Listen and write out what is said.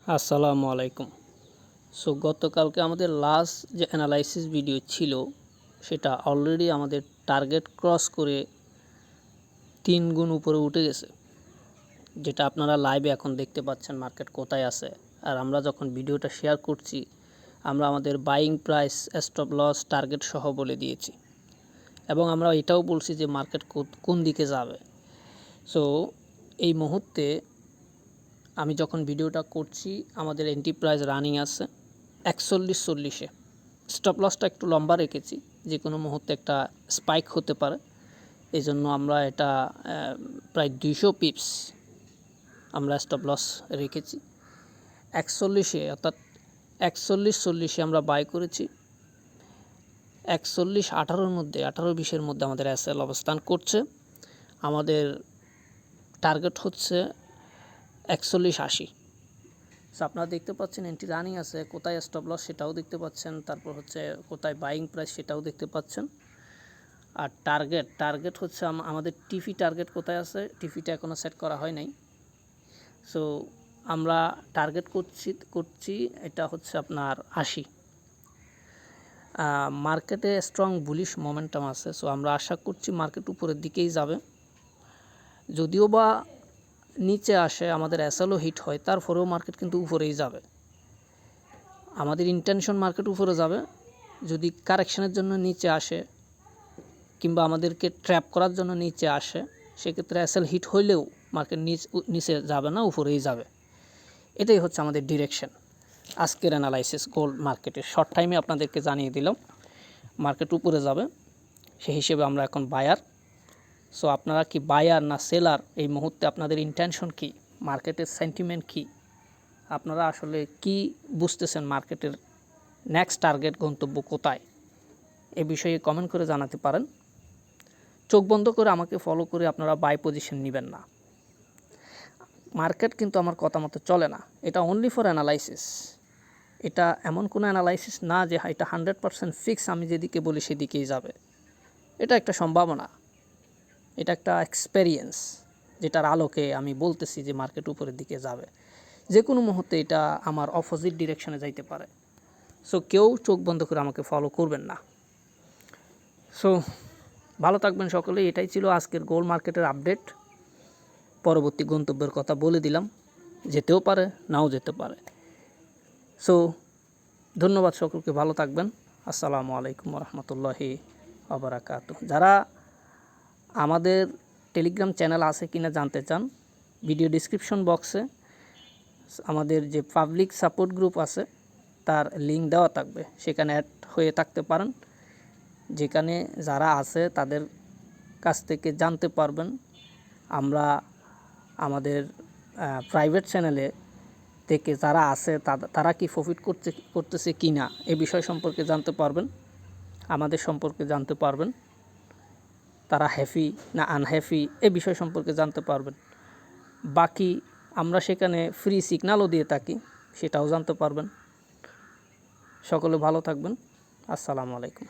আসসালামু আলাইকুম। সো গতকালকে আমাদের লাস্ট যে অ্যানালাইসিস ভিডিও ছিল সেটা অলরেডি আমাদের টার্গেট ক্রস করে 3 গুণ উপরে উঠে গেছে, যেটা আপনারা লাইভে এখন দেখতে পাচ্ছেন মার্কেট কোথায় আছে। আর আমরা যখন ভিডিওটা শেয়ার করছি আমরা আমাদের buying price, stop loss, target সহ বলে দিয়েছি এবং আমরা এটাও বলছি যে মার্কেট কোন দিকে যাবে। সো এই মুহূর্তে আমি যখন ভিডিওটা করছি আমাদের এন্ট্রি প্রাইস রানিং আছে 41-40-এ। স্টপ লসটা একটু লম্বা রেখেছি, যে কোনো মুহূর্তে একটা স্পাইক হতে পারে, এই জন্য আমরা এটা প্রায় 200 পিপস আমরা স্টপ লস রেখেছি 41-এ, অর্থাৎ 41-40-এ আমরা বাই করেছি। 41-18-র মধ্যে, 18-20-এর মধ্যে আমাদের এসএল অবস্থান করছে। আমাদের টার্গেট হচ্ছে 41-80। সো আপনারা দেখতে পাচ্ছেন এন্ট্রি রানিং আছে, কোথায় স্টপ লস সেটাও দেখতে পাচ্ছেন, তারপর হচ্ছে কোথায় বাইং প্রাইস সেটাও দেখতে পাচ্ছেন। আর টার্গেট হচ্ছে আমাদের টিপি টার্গেট কোথায় আছে, টিপিটা এখনও সেট করা হয় নাই। সো আমরা টার্গেট করছি এটা হচ্ছে আপনার 80। মার্কেটে স্ট্রং বুলিশ মোমেন্টাম আছে, সো আমরা আশা করছি মার্কেট উপরের দিকেই যাবে। যদিও বা নিচে আসে, আমাদের এসএলও হিট হয়, তারপরেও মার্কেট কিন্তু উপরেই যাবে। আমাদের ইন্টেনশন মার্কেট উপরে যাবে। যদি কারেকশনের জন্য নিচে আসে কিংবা আমাদেরকে ট্র্যাপ করার জন্য নিচে আসে, সেক্ষেত্রে এসএল হিট হইলেও মার্কেট নিচে যাবে না, উপরেই যাবে। এটাই হচ্ছে আমাদের ডিরেকশন। আজকের অ্যানালাইসিস গোল্ড মার্কেটের শর্ট টাইমে আপনাদেরকে জানিয়ে দিলাম মার্কেট উপরে যাবে, সেই হিসেবে আমরা এখন বায়ার। সো আপনারা কি বায়ার না সেলার, এই মুহূর্তে আপনাদের ইন্টেনশন কি, মার্কেটের সেন্টিমেন্ট কি, আপনারা আসলে কি বুঝতেছেন, মার্কেটের নেক্সট টার্গেট গন্তব্য কোথায়, এ বিষয়ে কমেন্ট করে জানাতে পারেন। চোখ বন্ধ করে আমাকে ফলো করে আপনারা বাই পজিশন নেবেন না। মার্কেট কিন্তু আমার কথা মতো চলে না, এটা অনলি ফর অ্যানালাইসিস। এটা এমন কোনো অ্যানালাইসিস না যে এটা 100% ফিক্স, আমি যেদিকে বলি সেদিকেই যাবে। এটা একটা সম্ভাবনা, এটা একটা এক্সপেরিয়েন্স, যেটার আলোকে আমি বলতেছি যে মার্কেট উপরের দিকে যাবে। যে কোনো মুহূর্তে এটা আমার অপোজিট ডিরেকশনে যাইতে পারে। সো কেউ চোখ বন্ধ করে আমাকে ফলো করবেন না। সো ভালো থাকবেন সকলেই। এটাই ছিল আজকের গোল্ড মার্কেটের আপডেট। পরবর্তী গন্তব্যের কথা বলে দিলাম, যেতেও পারে নাও যেতে পারে। সো ধন্যবাদ সকলকে, ভালো থাকবেন। আসসালামু আলাইকুম রহমতুল্লাহি ওয়াবারাকাতুহু। যারা আমাদের টেলিগ্রাম চ্যানেল আছে কিনা জানতে চান, ভিডিও ডিসক্রিপশন বক্সে আমাদের যে পাবলিক সাপোর্ট গ্রুপ আছে তার লিঙ্ক দেওয়া থাকবে, সেখানে অ্যাড হয়ে থাকতে পারেন। যেখানে যারা আছে তাদের কাছ থেকে জানতে পারবেন আমরা আমাদের প্রাইভেট চ্যানেলে থেকে যারা আছে তারা কি প্রফিট করতেছে কি না, এ বিষয় সম্পর্কে জানতে পারবেন, আমাদের সম্পর্কে জানতে পারবেন, তারা হ্যাপি না আনহ্যাপি এ বিষয় সম্পর্কে জানতে পারবেন। বাকি আমরা সেখানে ফ্রি সিগন্যালও দিয়ে থাকি, সেটাও জানতে পারবেন। সকলে ভালো থাকবেন। আসসালামু আলাইকুম।